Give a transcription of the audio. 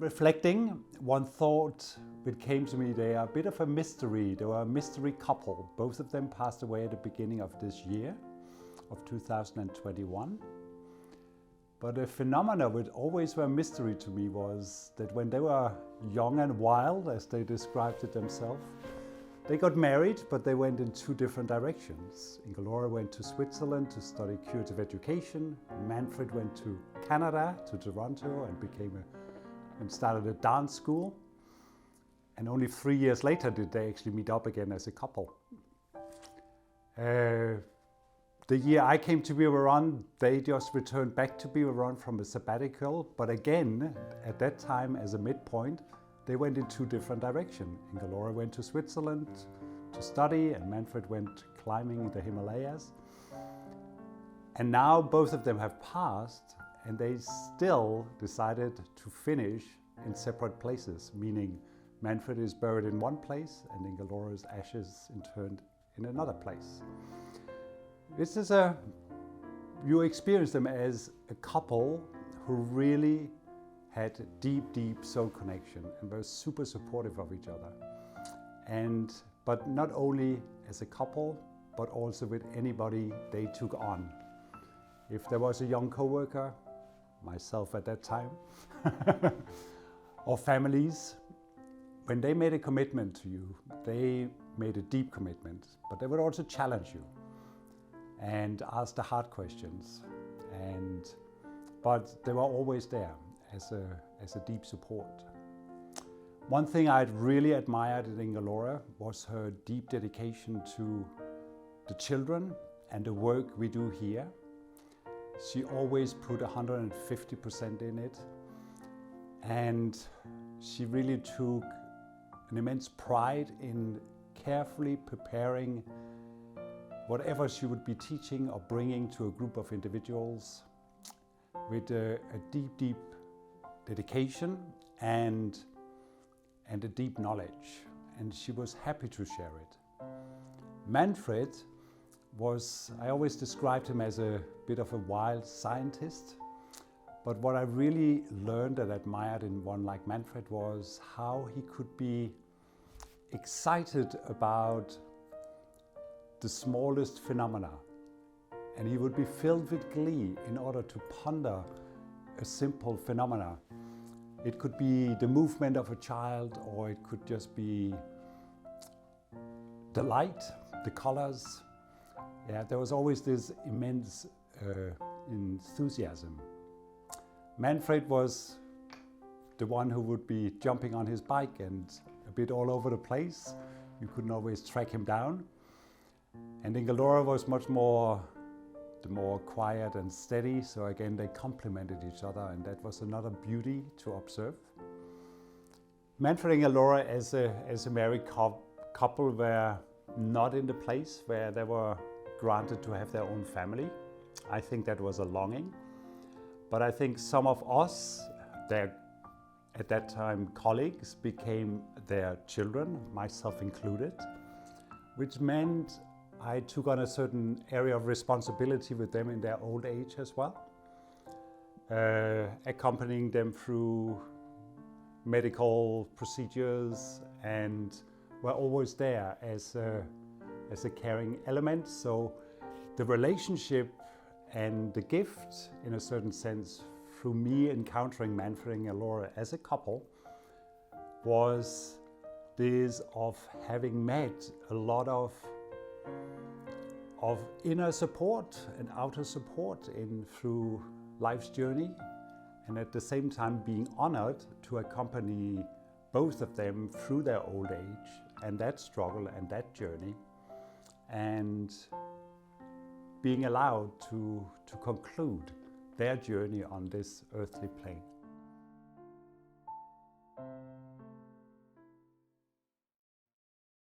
reflecting, one thought that came to me, they are a bit of a mystery. They were a mystery couple. Both of them passed away at the beginning of this year, of 2021. But a phenomenon that always were a mystery to me was that when they were young and wild, as they described it themselves, they got married, but they went in two different directions. Ingelore went to Switzerland to study curative education. Manfred went to Canada, to Toronto, and started a dance school. And only 3 years later did they actually meet up again as a couple. The year I came to Bivaron, they just returned back to Bivaron from a sabbatical. But again, at that time, as a midpoint, they went in two different directions. Ingelore went to Switzerland to study, and Manfred went climbing the Himalayas. And now both of them have passed, and they still decided to finish in separate places, meaning Manfred is buried in one place and Ingelore's ashes interred in another place. This is you experience them as a couple who really had deep soul connection and were super supportive of each other. But not only as a couple, but also with anybody they took on. If there was a young coworker, myself at that time, or families, when they made a commitment to you, they made a deep commitment, but they would also challenge you and ask the hard questions. But they were always there as a deep support. One thing I'd really admired at Ingelore was her deep dedication to the children and the work we do here. She always put 150% in it, and she really took an immense pride in carefully preparing whatever she would be teaching or bringing to a group of individuals with a deep dedication and a deep knowledge, and she was happy to share it. Manfred was, I always described him as a bit of a wild scientist, but what I really learned and admired in one like Manfred was how he could be excited about the smallest phenomena, and he would be filled with glee in order to ponder a simple phenomena. It could be the movement of a child, or it could just be the light, the colors. Yeah, there was always this immense enthusiasm. Manfred was the one who would be jumping on his bike and a bit all over the place. You couldn't always track him down. And Ingelore was much more quiet and steady, so again they complemented each other, and that was another beauty to observe. Manfred and Ingelore as a married couple were not in the place where they were granted to have their own family. I think that was a longing, but I think some of us, their at that time colleagues, became their children, myself included, which meant I took on a certain area of responsibility with them in their old age as well, accompanying them through medical procedures, and were always there as a caring element. So the relationship and the gift, in a certain sense, through me encountering Manfred and Ingelore as a couple, was this of having met a lot of inner support and outer support through life's journey, and at the same time being honored to accompany both of them through their old age and that struggle and that journey, and being allowed to conclude their journey on this earthly plane.